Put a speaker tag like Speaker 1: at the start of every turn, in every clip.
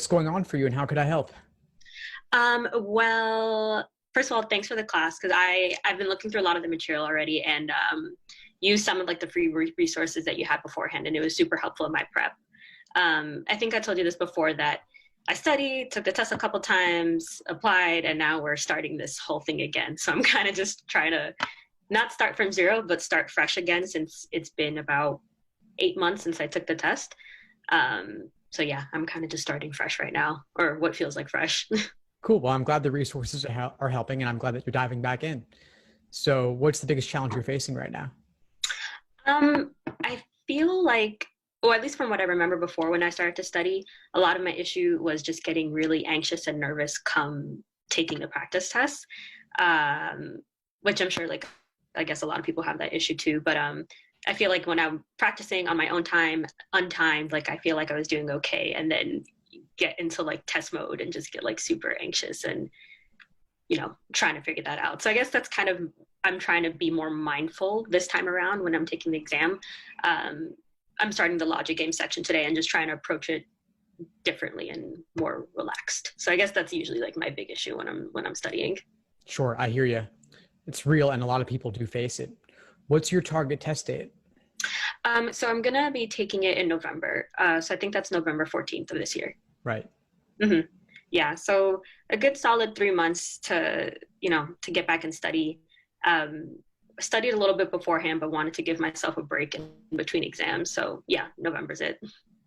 Speaker 1: what's going on for you and how could I help?
Speaker 2: Well, first of all, thanks for the class because I've been looking through a lot of the material already and used some of like the free resources that you had beforehand, and it was super helpful in my prep. I think I told you this before that I studied, took the test a couple times, applied, and now we're starting this whole thing again. So I'm kind of just trying to not start from zero, but start fresh again since it's been about 8 months since I took the test. So yeah, I'm kind of just starting fresh right now, or what feels like fresh.
Speaker 1: Cool. Well, I'm glad the resources are helping and I'm glad that you're diving back in. So what's the biggest challenge you're facing right now?
Speaker 2: I feel like, or at least from what I remember before when I started to study, a lot of my issue was just getting really anxious and nervous come taking the practice test, which I'm sure like, I guess a lot of people have that issue too. But I feel like when I'm practicing on my own time, untimed, like I feel like I was doing okay. And then get into like test mode and just get like super anxious and, trying to figure that out. So I guess that's kind of, I'm trying to be more mindful this time around when I'm taking the exam. I'm starting the logic game section today and just trying to approach it differently and more relaxed. So I guess that's usually like my big issue when I'm studying.
Speaker 1: Sure. I hear you. It's real. And a lot of people do face it. What's your target test date?
Speaker 2: So I'm going to be taking it in November. So I think that's November 14th of this year.
Speaker 1: Right.
Speaker 2: Mm-hmm. Yeah. So a good solid 3 months to get back and study. Studied a little bit beforehand, but wanted to give myself a break in between exams. So yeah, November's it.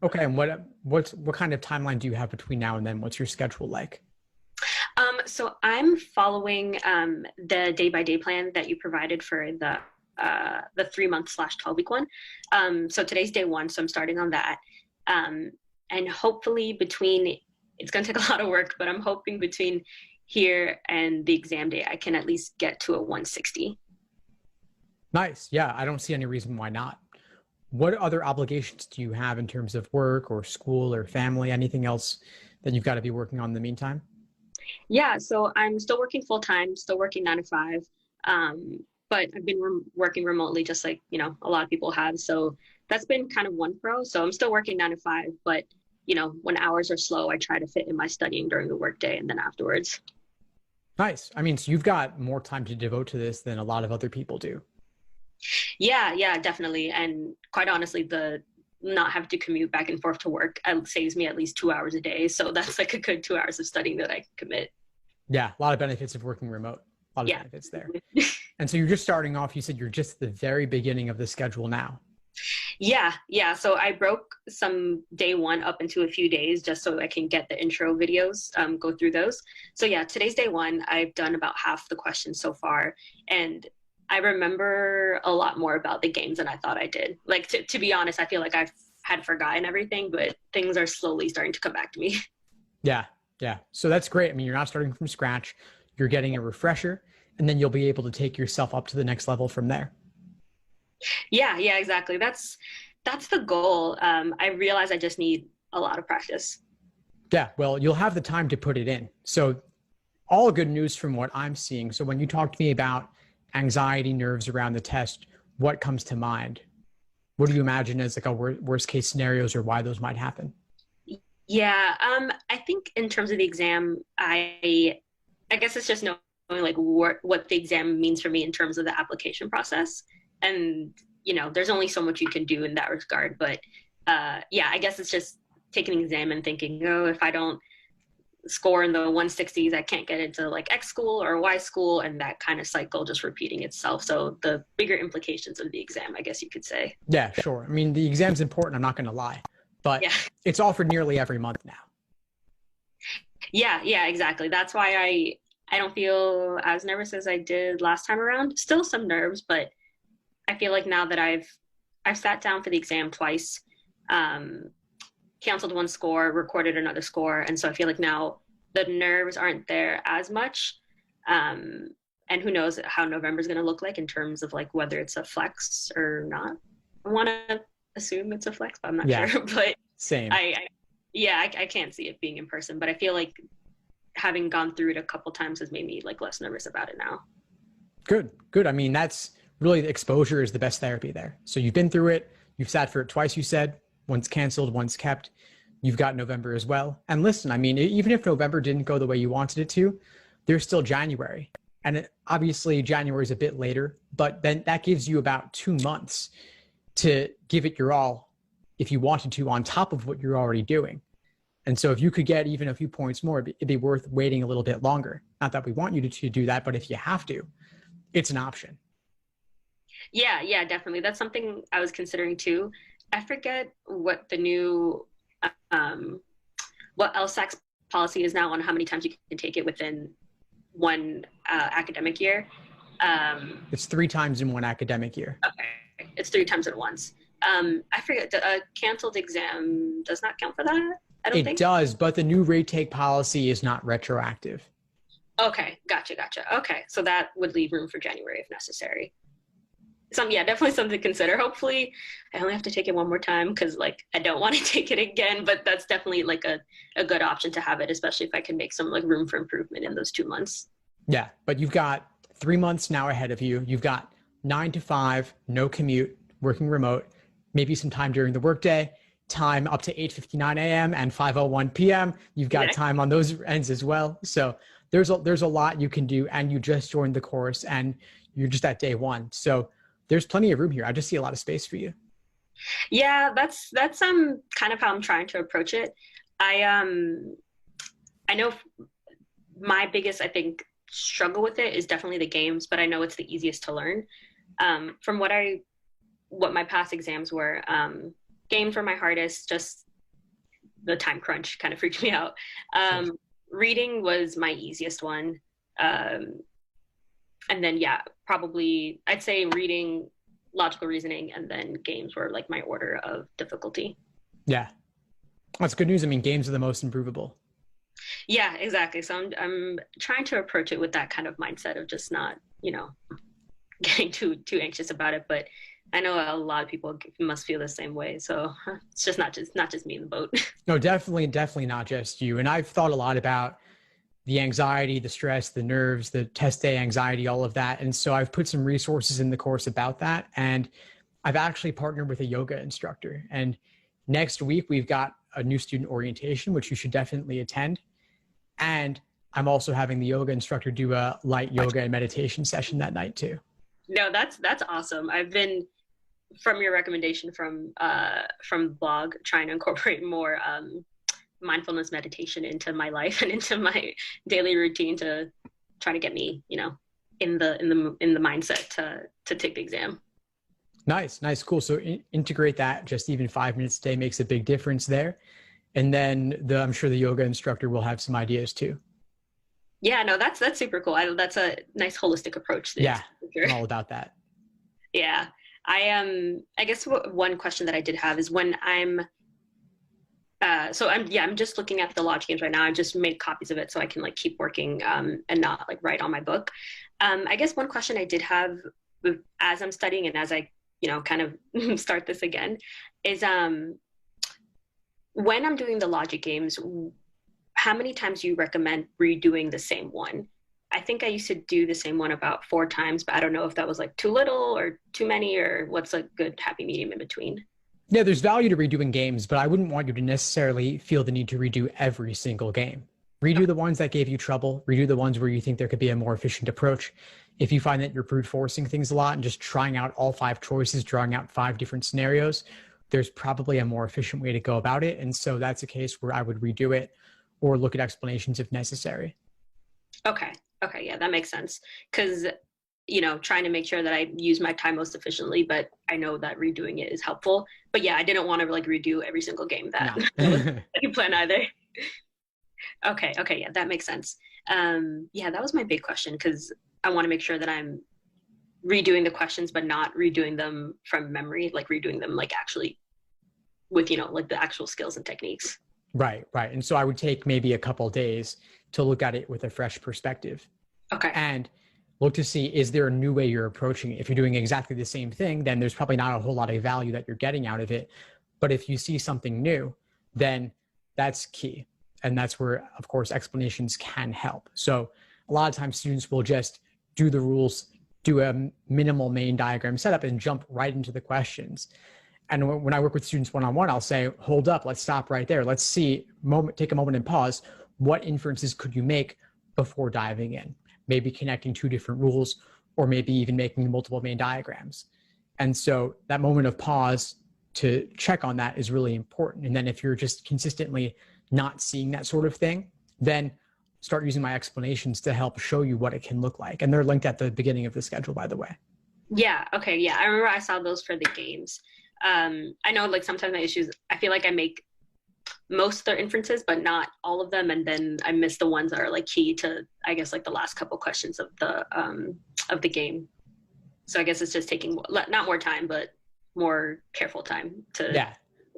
Speaker 1: Okay. And what kind of timeline do you have between now and then? What's your schedule like?
Speaker 2: So I'm following the day-by-day plan that you provided for the 3-month/12-week one. So today's day one, so I'm starting on that. And hopefully it's going to take a lot of work, but I'm hoping between here and the exam day, I can at least get to a 160.
Speaker 1: Nice. Yeah. I don't see any reason why not. What other obligations do you have in terms of work or school or family, anything else that you've got to be working on in the meantime?
Speaker 2: Yeah, so I'm still working full time, still working 9 to 5. But I've been working remotely just like, a lot of people have. So that's been kind of one pro. So I'm still working 9 to 5, but when hours are slow, I try to fit in my studying during the workday and then afterwards.
Speaker 1: Nice. I mean, so you've got more time to devote to this than a lot of other people do.
Speaker 2: Yeah, definitely. And quite honestly, the not having to commute back and forth to work saves me at least 2 hours a day. So that's like a good 2 hours of studying that I can commit.
Speaker 1: Yeah, a lot of benefits of working remote. A lot of benefits there. And so you're just starting off, you said you're just at the very beginning of the schedule now.
Speaker 2: Yeah. So I broke some day one up into a few days just so I can get the intro videos, go through those. So yeah, today's day one. I've done about half the questions so far. And I remember a lot more about the games than I thought I did. Like, to be honest, I feel like I've had forgotten everything, but things are slowly starting to come back to me.
Speaker 1: Yeah. So that's great. I mean, you're not starting from scratch. You're getting a refresher, and then you'll be able to take yourself up to the next level from there.
Speaker 2: Yeah, exactly. That's the goal. I realize I just need a lot of practice.
Speaker 1: Yeah, well, you'll have the time to put it in. So all good news from what I'm seeing. So when you talk to me about anxiety, nerves around the test, what comes to mind? What do you imagine as like a worst case scenarios or why those might happen?
Speaker 2: Yeah, I think in terms of the exam, I guess it's just knowing like what the exam means for me in terms of the application process. And, there's only so much you can do in that regard. But yeah, I guess it's just taking an exam and thinking, if I don't score in the 160s, I can't get into like X school or Y school, and that kind of cycle just repeating itself. So the bigger implications of the exam, I guess you could say.
Speaker 1: Yeah, sure. I mean, the exam's important. I'm not going to lie, but yeah. It's offered nearly every month now.
Speaker 2: Yeah, exactly. That's why I don't feel as nervous as I did last time around. Still some nerves, but I feel like now that I've sat down for the exam twice, canceled one score, recorded another score. And so I feel like now the nerves aren't there as much. And who knows how November is going to look like in terms of like whether it's a flex or not. I want to assume it's a flex, but I'm not sure. But
Speaker 1: same.
Speaker 2: I can't see it being in person, but I feel like having gone through it a couple times has made me like less nervous about it now.
Speaker 1: Good. I mean, that's really the exposure is the best therapy there. So you've been through it. You've sat for it twice, you said. Once canceled, once kept. You've got November as well. And listen, I mean, even if November didn't go the way you wanted it to, there's still January. And obviously January is a bit later, but then that gives you about 2 months to give it your all if you wanted to on top of what you're already doing. And so if you could get even a few points more, it'd be worth waiting a little bit longer. Not that we want you to do that, but if you have to, it's an option.
Speaker 2: Yeah, definitely. That's something I was considering too. I forget what the new what LSAT's policy is now on how many times you can take it within one academic year.
Speaker 1: It's 3 times in one academic year.
Speaker 2: Okay, it's 3 times at once. I forget, a canceled exam does not count for that? I don't think.
Speaker 1: It does, but the new rate take policy is not retroactive.
Speaker 2: Okay, gotcha. Okay, so that would leave room for January if necessary. Yeah, definitely something to consider. Hopefully, I only have to take it one more time because, like, I don't want to take it again. But that's definitely like a good option to have it, especially if I can make some like room for improvement in those 2 months.
Speaker 1: Yeah, but you've got 3 months now ahead of you. You've got 9 to 5, no commute, working remote, maybe some time during the workday, time up to 8:59 a.m. and 5:01 p.m. You've got time on those ends as well. So there's a lot you can do, and you just joined the course and you're just at day 1. So there's plenty of room here. I just see a lot of space for you.
Speaker 2: Yeah, that's kind of how I'm trying to approach it. I know my biggest, I think, struggle with it is definitely the games, but I know it's the easiest to learn. From what my past exams were, games were my hardest, just the time crunch kind of freaked me out. Reading was my easiest one. And then, yeah, probably I'd say reading, logical reasoning, and then games were like my order of difficulty.
Speaker 1: Yeah. That's good news. I mean, games are the most improvable.
Speaker 2: Yeah, exactly. So I'm trying to approach it with that kind of mindset of just not, getting too anxious about it. But I know a lot of people must feel the same way. So it's just not just me in the boat.
Speaker 1: No, definitely not just you. And I've thought a lot about the anxiety, the stress, the nerves, the test day anxiety, all of that. And so I've put some resources in the course about that. And I've actually partnered with a yoga instructor. And next week, we've got a new student orientation, which you should definitely attend. And I'm also having the yoga instructor do a light yoga and meditation session that night too.
Speaker 2: No, that's awesome. I've been, from your recommendation from the blog, trying to incorporate more mindfulness meditation into my life and into my daily routine to try to get me, in the mindset to take the exam.
Speaker 1: Nice, cool. So integrate that. Just even 5 minutes a day makes a big difference there. And then I'm sure the yoga instructor will have some ideas too.
Speaker 2: Yeah, no, that's super cool. That's a nice holistic approach.
Speaker 1: Yeah, sure. I'm all about that.
Speaker 2: Yeah, I guess one question that I did have is when I'm just looking at the logic games right now. I've just made copies of it so I can like keep working and not like write on my book. I guess one question I did have as I'm studying and as I kind of start this again is when I'm doing the logic games, how many times do you recommend redoing the same one? I think I used to do the same one about 4 times, but I don't know if that was like too little or too many, or what's a good happy medium in between.
Speaker 1: Yeah, there's value to redoing games, but I wouldn't want you to necessarily feel the need to redo every single game. Redo the ones that gave you trouble, redo the ones where you think there could be a more efficient approach. If you find that you're brute forcing things a lot and just trying out all 5 choices, drawing out 5 different scenarios, there's probably a more efficient way to go about it. And so that's a case where I would redo it or look at explanations if necessary.
Speaker 2: Okay, yeah, that makes sense. Because, trying to make sure that I use my time most efficiently, but I know that redoing it is helpful. But yeah, I didn't want to like redo every single game that you plan either. Okay, yeah, that makes sense. Yeah, that was my big question because I want to make sure that I'm redoing the questions, but not redoing them from memory, like redoing them like actually with, like the actual skills and techniques.
Speaker 1: Right. And so I would take maybe a couple days to look at it with a fresh perspective.
Speaker 2: Okay.
Speaker 1: And look to see, is there a new way you're approaching it? If you're doing exactly the same thing, then there's probably not a whole lot of value that you're getting out of it. But if you see something new, then that's key. And that's where, of course, explanations can help. So a lot of times students will just do the rules, do a minimal main diagram setup and jump right into the questions. And when I work with students one-on-one, I'll say, hold up, let's stop right there. Let's take a moment and pause. What inferences could you make before diving in? Maybe connecting two different rules, or maybe even making multiple main diagrams. And so that moment of pause to check on that is really important. And then if you're just consistently not seeing that sort of thing, then start using my explanations to help show you what it can look like. And they're linked at the beginning of the schedule, by the way.
Speaker 2: Yeah. Okay. Yeah. I remember I saw those for the games. I know like sometimes my issues, I feel like I make most of their inferences, but not all of them. And then I miss the ones that are like key to, I guess, like the last couple questions of the game. So I guess it's just taking not more time, but more careful time to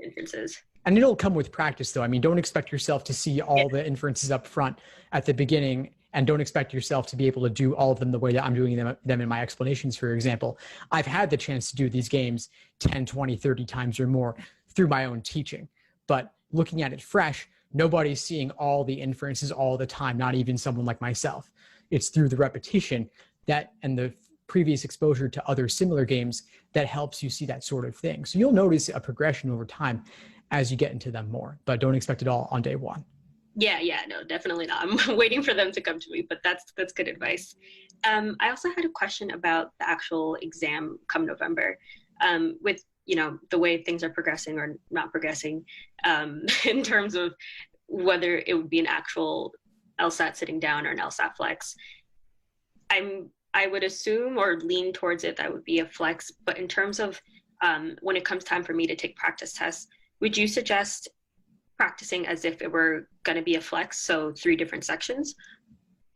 Speaker 2: inferences.
Speaker 1: And it'll come with practice though. I mean, don't expect yourself to see all the inferences up front at the beginning, and don't expect yourself to be able to do all of them the way that I'm doing them in my explanations, for example. I've had the chance to do these games 10, 20, 30 times or more through my own teaching. But looking at it fresh, nobody's seeing all the inferences all the time, not even someone like myself. It's through the repetition that and the previous exposure to other similar games that helps you see that sort of thing. So you'll notice a progression over time as you get into them more, but don't expect it all on day one.
Speaker 2: Yeah, no, definitely not. I'm waiting for them to come to me, but that's good advice. I also had a question about the actual exam come November. With, the way things are progressing or not progressing, in terms of whether it would be an actual LSAT sitting down or an LSAT flex. I would assume or lean towards it that would be a flex, but in terms of when it comes time for me to take practice tests, would you suggest practicing as if it were going to be a flex, so 3 different sections?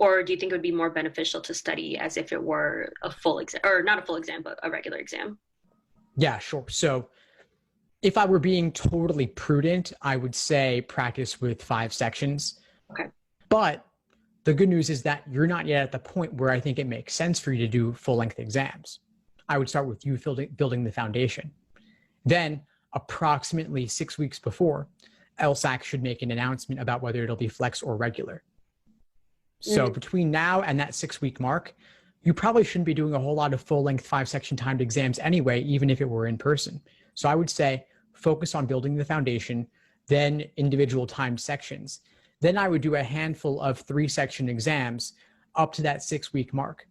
Speaker 2: Or do you think it would be more beneficial to study as if it were a full exam, or not a full exam, but a regular exam?
Speaker 1: Yeah, sure. So if I were being totally prudent, I would say practice with 5 sections.
Speaker 2: Okay.
Speaker 1: But the good news is that you're not yet at the point where I think it makes sense for you to do full-length exams. I would start with you building the foundation. Then, approximately 6 weeks before, LSAC should make an announcement about whether it'll be flex or regular. So between now and that 6-week mark, you probably shouldn't be doing a whole lot of full-length 5-section timed exams anyway, even if it were in person. So I would say focus on building the foundation, then individual timed sections. Then I would do a handful of 3-section exams up to that 6-week mark.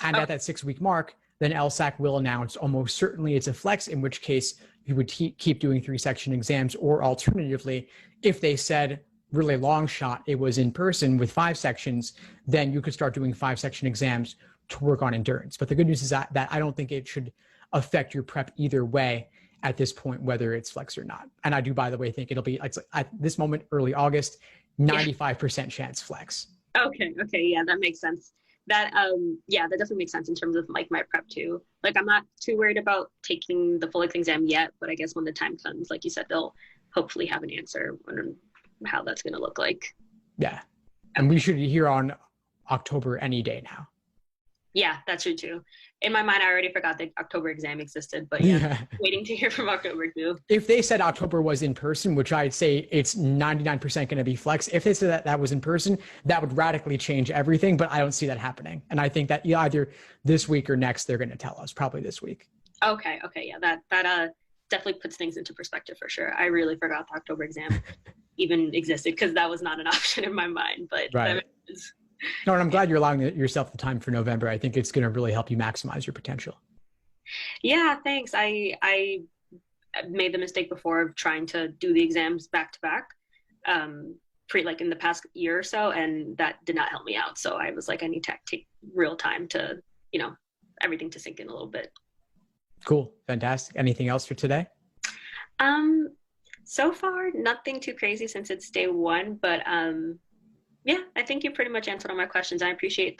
Speaker 1: And at that 6-week mark, then LSAC will announce almost certainly it's a flex, in which case you would keep doing 3-section exams, or alternatively, if they said really long shot it was in person with 5 sections, then you could start doing 5-section exams to work on endurance. But the good news is that I don't think it should affect your prep either way at this point, whether it's flex or not. And I do, by the way, think it'll be, at this moment, early August, 95% chance flex.
Speaker 2: Okay. Yeah, that makes sense. That definitely makes sense in terms of like my prep too. Like I'm not too worried about taking the full exam yet, but I guess when the time comes, like you said, they'll hopefully have an answer on how that's going to look like.
Speaker 1: Yeah. And we should hear on October any day now.
Speaker 2: Yeah, that's true too. In my mind, I already forgot the October exam existed, but waiting to hear from October too.
Speaker 1: If they said October was in person, which I'd say it's 99% going to be flex, if they said that was in person, that would radically change everything, but I don't see that happening. And I think that either this week or next, they're going to tell us, probably this week.
Speaker 2: Okay. Yeah, that definitely puts things into perspective for sure. I really forgot the October exam even existed because that was not an option in my mind, but
Speaker 1: right. No, and I'm glad you're allowing yourself the time for November. I think it's going to really help you maximize your potential.
Speaker 2: Yeah, thanks. I made the mistake before of trying to do the exams back to back, like in the past year or so, and that did not help me out. So I was like, I need to take real time to, everything to sink in a little bit. Cool. Fantastic. Anything else for today? So far, nothing too crazy since it's day 1, but yeah, I think you pretty much answered all my questions. I appreciate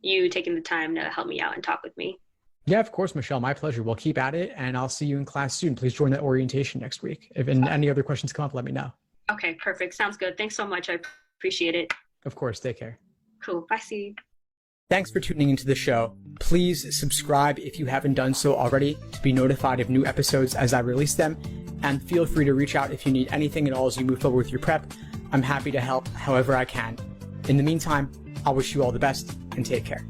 Speaker 2: you taking the time to help me out and talk with me. Yeah, of course, Michelle. My pleasure. We'll keep at it, and I'll see you in class soon. Please join the orientation next week. If any other questions come up, let me know. Okay, perfect. Sounds good. Thanks so much. I appreciate it. Of course. Take care. Cool. Bye. See you. Thanks for tuning into the show. Please subscribe if you haven't done so already to be notified of new episodes as I release them. And feel free to reach out if you need anything at all as you move forward with your prep. I'm happy to help however I can. In the meantime, I'll wish you all the best and take care.